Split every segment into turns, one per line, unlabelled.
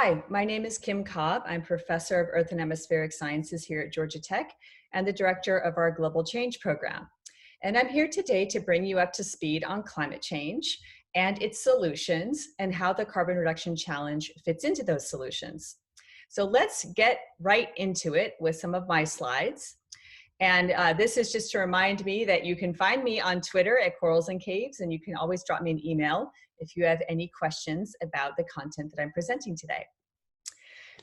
Hi, my name is Kim Cobb. I'm professor of Earth and Atmospheric Sciences here at Georgia Tech and the director of our Global Change Program. And I'm here today to bring you up to speed on climate change and its solutions and how the carbon reduction challenge fits into those solutions. So let's get right into it with some of my slides. And this is just to remind me that you can find me on Twitter at Corals and Caves, and you can always drop me an email if you have any questions about the content that I'm presenting today.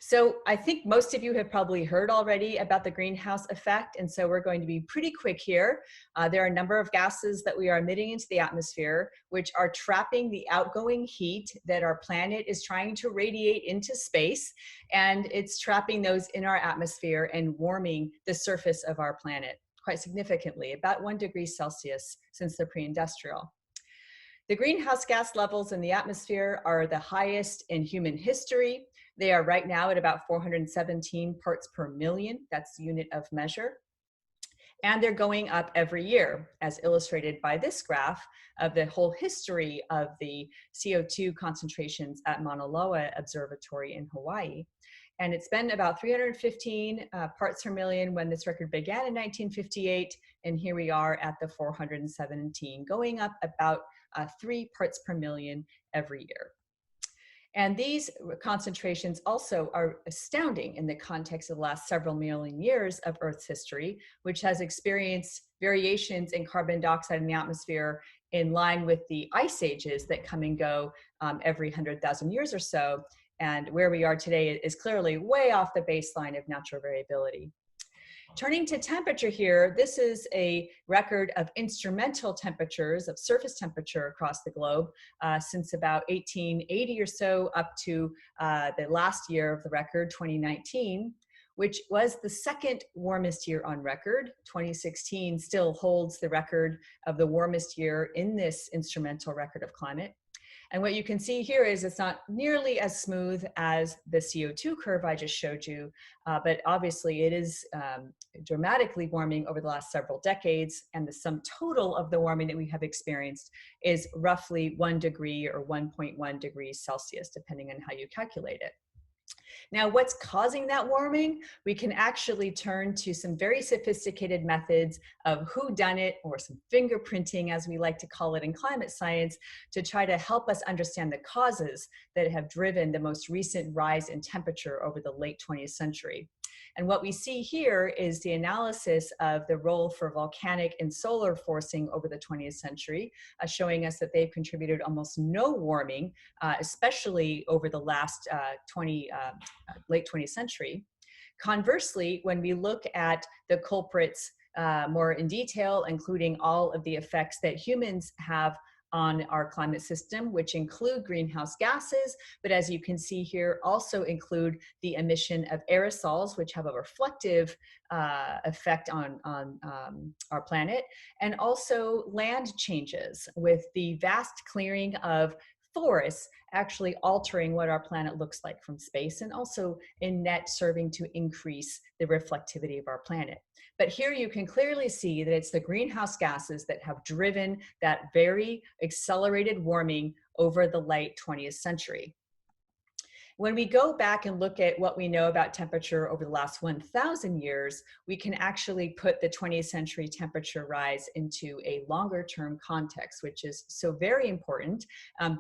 So I think most of you have probably heard already about the greenhouse effect, and so we're going to be pretty quick here. There are a number of gases that we are emitting into the atmosphere, which are trapping the outgoing heat that our planet is trying to radiate into space, and it's trapping those in our atmosphere and warming the surface of our planet quite significantly, about 1 degree Celsius since the pre-industrial. The greenhouse gas levels in the atmosphere are the highest in human history. They are right now at about 417 parts per million. That's the unit of measure. And they're going up every year, as illustrated by this graph of the whole history of the CO2 concentrations at Mauna Loa Observatory in Hawaii. And it's been about 315 parts per million when this record began in 1958. And here we are at the 417, going up about 3 parts per million every year. And these concentrations also are astounding in the context of the last several million years of Earth's history, which has experienced variations in carbon dioxide in the atmosphere in line with the ice ages that come and go every 100,000 years or so. And where we are today is clearly way off the baseline of natural variability. Turning to temperature here, this is a record of instrumental temperatures, of surface temperature across the globe since about 1880 or so up to the last year of the record, 2019, which was the second warmest year on record. 2016 still holds the record of the warmest year in this instrumental record of climate. And what you can see here is it's not nearly as smooth as the CO2 curve I just showed you, but obviously it is dramatically warming over the last several decades, and the sum total of the warming that we have experienced is roughly 1 degree or 1.1 degrees Celsius, depending on how you calculate it. Now, what's causing that warming? We can actually turn to some very sophisticated methods of whodunit, or some fingerprinting, as we like to call it in climate science, to try to help us understand the causes that have driven the most recent rise in temperature over the late 20th century. And what we see here is the analysis of the role for volcanic and solar forcing over the 20th century, showing us that they've contributed almost no warming, especially over the last late 20th century. Conversely, when we look at the culprits more in detail, including all of the effects that humans have on our climate system, which include greenhouse gases, but as you can see here, also include the emission of aerosols, which have a reflective effect on our planet, and also land changes, with the vast clearing of forests actually altering what our planet looks like from space, and also in net serving to increase the reflectivity of our planet. But here you can clearly see that it's the greenhouse gases that have driven that very accelerated warming over the late 20th century. When we go back and look at what we know about temperature over the last 1,000 years, we can actually put the 20th century temperature rise into a longer term context, which is so very important.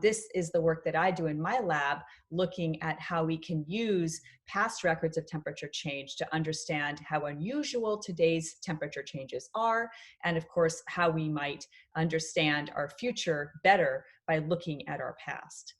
This is the work that I do in my lab, looking at how we can use past records of temperature change to understand how unusual today's temperature changes are, and of course, how we might understand our future better by looking at our past.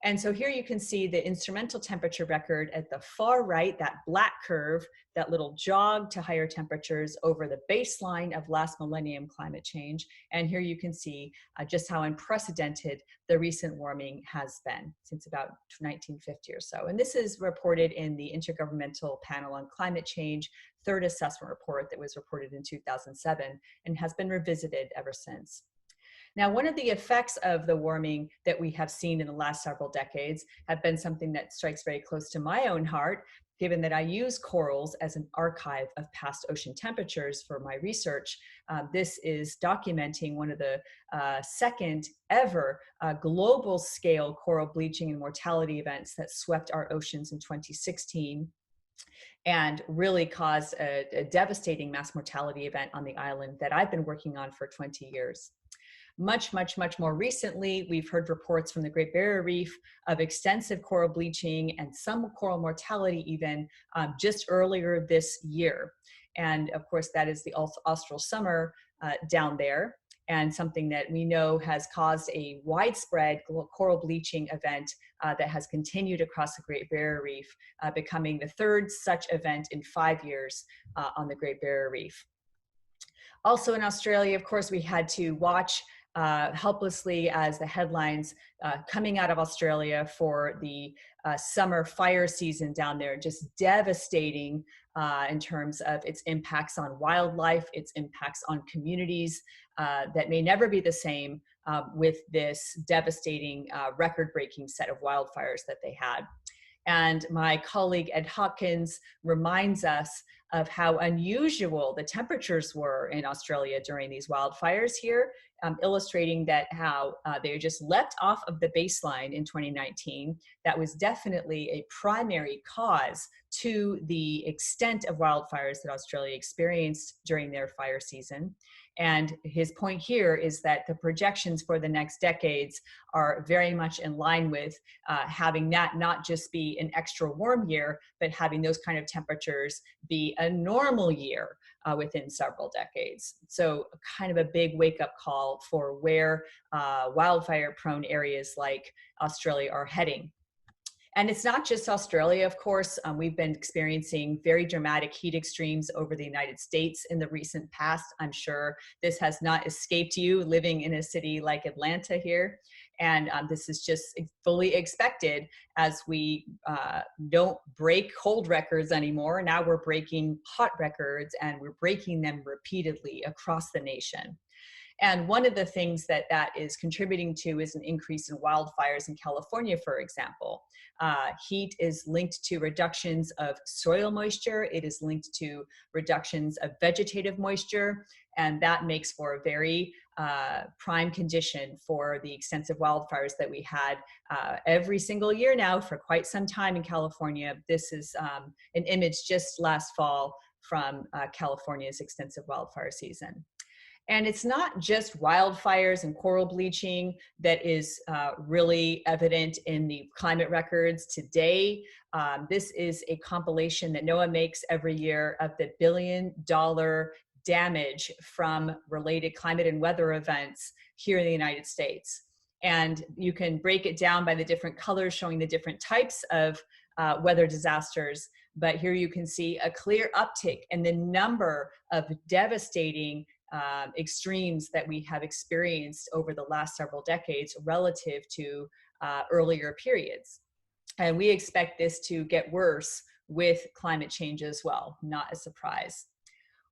And so here you can see the instrumental temperature record at the far right, that black curve, that little jog to higher temperatures over the baseline of last millennium climate change. And here you can see just how unprecedented the recent warming has been since about 1950 or so. And this is reported in the Intergovernmental Panel on Climate Change third assessment report that was reported in 2007 and has been revisited ever since. Now, one of the effects of the warming that we have seen in the last several decades have been something that strikes very close to my own heart, given that I use corals as an archive of past ocean temperatures for my research. This is documenting one of the second ever global scale coral bleaching and mortality events that swept our oceans in 2016 and really caused a devastating mass mortality event on the island that I've been working on for 20 years. Much more recently, we've heard reports from the Great Barrier Reef of extensive coral bleaching and some coral mortality even just earlier this year. And of course, that is the austral summer down there, and something that we know has caused a widespread coral bleaching event that has continued across the Great Barrier Reef, becoming the third such event in 5 years on the Great Barrier Reef. Also in Australia, of course, we had to watch helplessly as the headlines coming out of Australia for the summer fire season down there, just devastating in terms of its impacts on wildlife, its impacts on communities that may never be the same with this devastating record-breaking set of wildfires that they had. And my colleague Ed Hopkins reminds us of how unusual the temperatures were in Australia during these wildfires here, illustrating that how they just leapt off of the baseline in 2019. That was definitely a primary cause to the extent of wildfires that Australia experienced during their fire season. And his point here is that the projections for the next decades are very much in line with having that not just be an extra warm year, but having those kind of temperatures be a normal year within several decades. So kind of a big wake-up call for where wildfire-prone areas like Australia are heading. And it's not just Australia, of course. We've been experiencing very dramatic heat extremes over the United States in the recent past. I'm sure this has not escaped you living in a city like Atlanta here. And this is just fully expected as we don't break cold records anymore. Now we're breaking hot records, and we're breaking them repeatedly across the nation. And one of the things that that is contributing to is an increase in wildfires in California, for example. Heat is linked to reductions of soil moisture. It is linked to reductions of vegetative moisture. And that makes for a very prime condition for the extensive wildfires that we had every single year now for quite some time in California. This is an image just last fall from California's extensive wildfire season. And it's not just wildfires and coral bleaching that is really evident in the climate records today. This is a compilation that NOAA makes every year of the billion-dollar damage from related climate and weather events here in the United States. And you can break it down by the different colors showing the different types of weather disasters. But here you can see a clear uptick in the number of devastating extremes that we have experienced over the last several decades relative to earlier periods. And we expect this to get worse with climate change as well, not a surprise.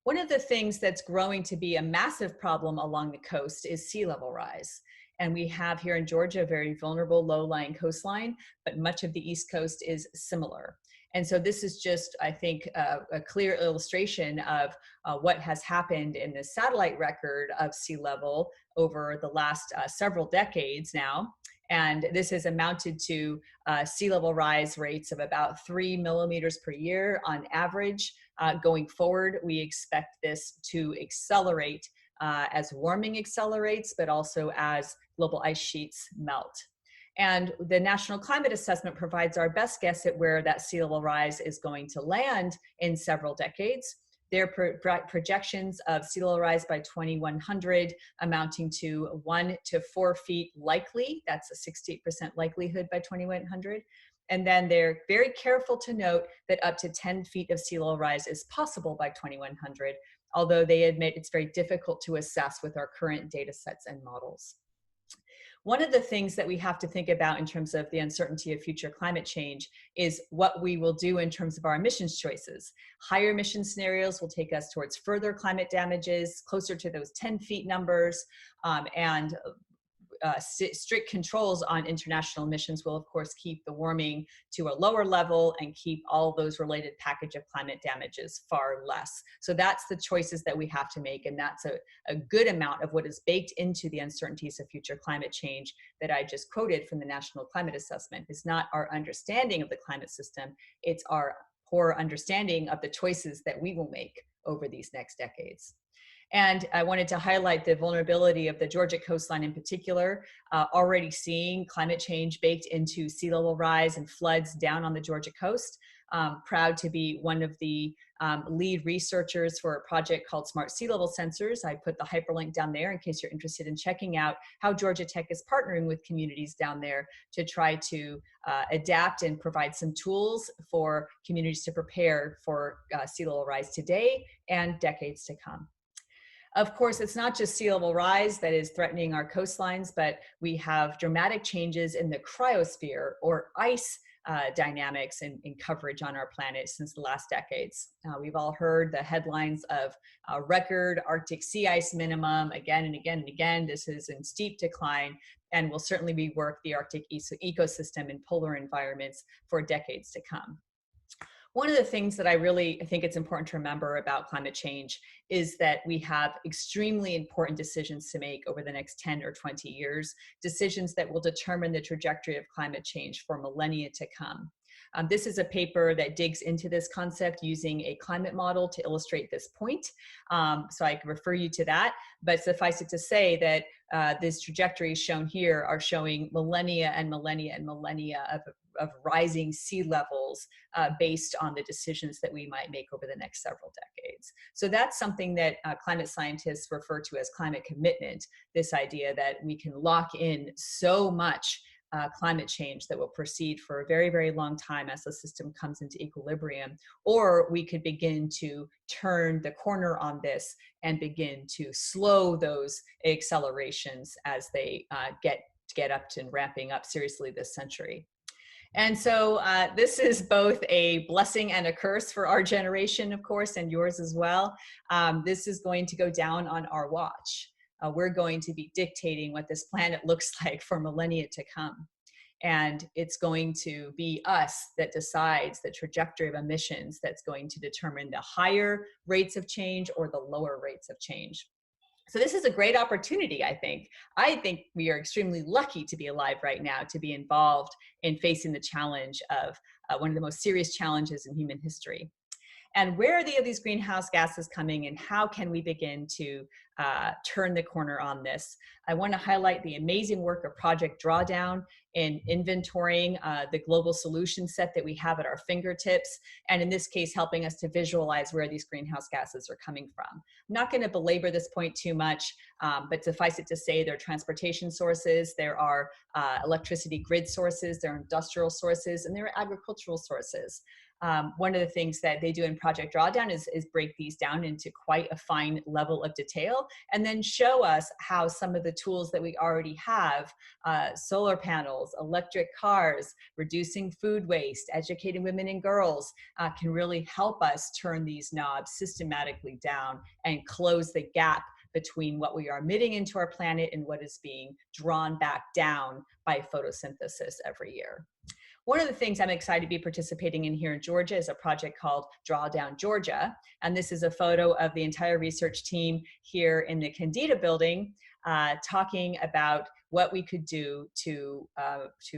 One of the things that's growing to be a massive problem along the coast is sea level rise. And we have here in Georgia a very vulnerable low-lying coastline, but much of the East Coast is similar. And so this is just, I think, a clear illustration of what has happened in the satellite record of sea level over the last several decades now. And this has amounted to sea level rise rates of about 3 millimeters per year on average. Going forward, we expect this to accelerate as warming accelerates, but also as global ice sheets melt. And the National Climate Assessment provides our best guess at where that sea level rise is going to land in several decades. Their projections of sea level rise by 2100 amounting to 1 to 4 feet likely. That's a 68% likelihood by 2100. And then they're very careful to note that up to 10 feet of sea level rise is possible by 2100, although they admit it's very difficult to assess with our current data sets and models. One of the things that we have to think about in terms of the uncertainty of future climate change is what we will do in terms of our emissions choices. Higher emission scenarios will take us towards further climate damages, closer to those 10 feet numbers, and strict controls on international emissions will, of course, keep the warming to a lower level and keep all those related package of climate damages far less. So that's the choices that we have to make, and that's a good amount of what is baked into the uncertainties of future climate change that I just quoted from the National Climate Assessment. It's not our understanding of the climate system, it's our poor understanding of the choices that we will make over these next decades. And I wanted to highlight the vulnerability of the Georgia coastline in particular, already seeing climate change baked into sea level rise and floods down on the Georgia coast. Proud to be one of the lead researchers for a project called Smart Sea Level Sensors. I put the hyperlink down there in case you're interested in checking out how Georgia Tech is partnering with communities down there to try to adapt and provide some tools for communities to prepare for sea level rise today and decades to come. Of course, it's not just sea level rise that is threatening our coastlines, but we have dramatic changes in the cryosphere or ice dynamics in coverage on our planet since the last decades. We've all heard the headlines of record Arctic sea ice minimum again and again and again. This is in steep decline and will certainly rework the Arctic ecosystem in polar environments for decades to come. One of the things that I think it's important to remember about climate change is that we have extremely important decisions to make over the next 10 or 20 years, decisions that will determine the trajectory of climate change for millennia to come. This is a paper that digs into this concept using a climate model to illustrate this point. So I can refer you to that, but suffice it to say that these trajectories shown here are showing millennia and millennia and millennia of rising sea levels based on the decisions that we might make over the next several decades. So that's something that climate scientists refer to as climate commitment, this idea that we can lock in so much climate change that will proceed for a very, very long time as the system comes into equilibrium, or we could begin to turn the corner on this and begin to slow those accelerations as they get up to and ramping up seriously this century. And so this is both a blessing and a curse for our generation, of course, and yours as well. This is going to go down on our watch. We're going to be dictating what this planet looks like for millennia to come. And it's going to be us that decides the trajectory of emissions that's going to determine the higher rates of change or the lower rates of change. So this is a great opportunity, I think. I think we are extremely lucky to be alive right now, to be involved in facing the challenge of one of the most serious challenges in human history. And where are these greenhouse gases coming and how can we begin to turn the corner on this? I want to highlight the amazing work of Project Drawdown in inventorying the global solution set that we have at our fingertips, and in this case, helping us to visualize where these greenhouse gases are coming from. I'm not going to belabor this point too much, but suffice it to say there are transportation sources, there are electricity grid sources, there are industrial sources, and there are agricultural sources. One of the things that they do in Project Drawdown is break these down into quite a fine level of detail and then show us how some of the tools that we already have, solar panels, electric cars, reducing food waste, educating women and girls, can really help us turn these knobs systematically down and close the gap between what we are emitting into our planet and what is being drawn back down by photosynthesis every year. One of the things I'm excited to be participating in here in Georgia is a project called Drawdown Georgia. And this is a photo of the entire research team here in the Candida building talking about what we could do to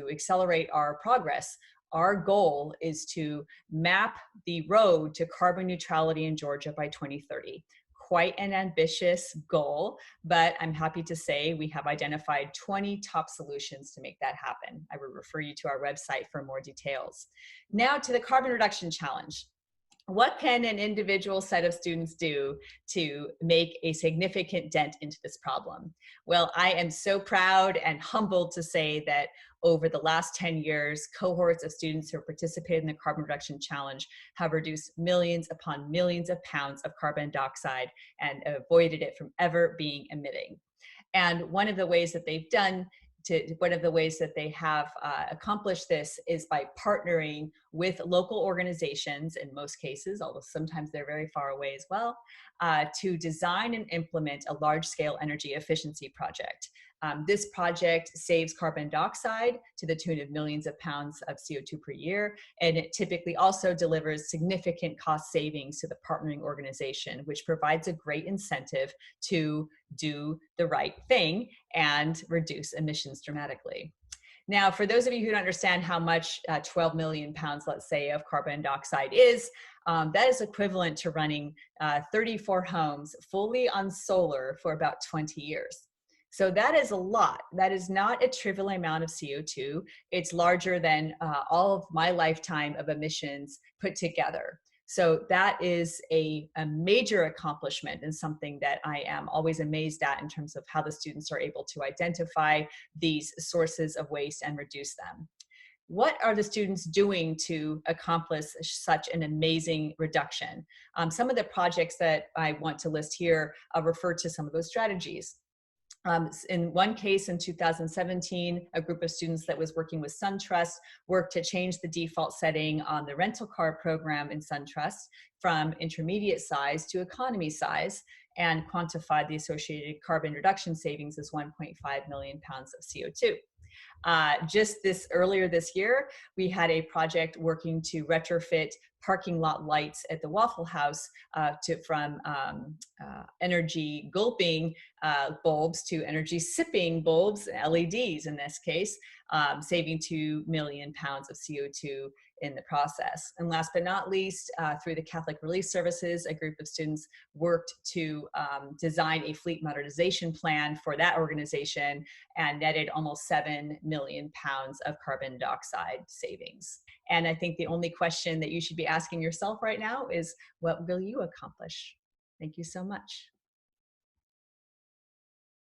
accelerate our progress. Our goal is to map the road to carbon neutrality in Georgia by 2030. Quite an ambitious goal, but I'm happy to say we have identified 20 top solutions to make that happen. I will refer you to our website for more details. Now to the carbon reduction challenge. What can an individual set of students do to make a significant dent into this problem? Well, I am so proud and humbled to say that over the last 10 years, cohorts of students who have participated in the Carbon Reduction Challenge have reduced millions upon millions of pounds of carbon dioxide and avoided it from ever being emitting. And one of the ways that they've done one of the ways that they have accomplished this is by partnering with local organizations in most cases, although sometimes they're very far away as well, to design and implement a large-scale energy efficiency project. This project saves carbon dioxide to the tune of millions of pounds of CO2 per year, and it typically also delivers significant cost savings to the partnering organization, which provides a great incentive to do the right thing and reduce emissions dramatically. Now, for those of you who don't understand how much 12 million pounds, let's say, of carbon dioxide is, that is equivalent to running 34 homes fully on solar for about 20 years. So that is a lot. That is not a trivial amount of CO2. It's larger than all of my lifetime of emissions put together. So that is a major accomplishment and something that I am always amazed at in terms of how the students are able to identify these sources of waste and reduce them. What are the students doing to accomplish such an amazing reduction? Some of the projects that I want to list here refer to some of those strategies. In one case in 2017, a group of students that was working with SunTrust worked to change the default setting on the rental car program in SunTrust from intermediate size to economy size and quantified the associated carbon reduction savings as 1.5 million pounds of CO2. Just earlier this year, we had a project working to retrofit parking lot lights at the Waffle House from energy gulping bulbs to energy sipping bulbs, LEDs in this case, saving 2 million pounds of CO2 in the process. And last but not least, through the Catholic Relief Services, a group of students worked to design a fleet modernization plan for that organization and netted almost 7 million pounds of carbon dioxide savings. And I think the only question that you should be asking yourself right now is, what will you accomplish? Thank you so much.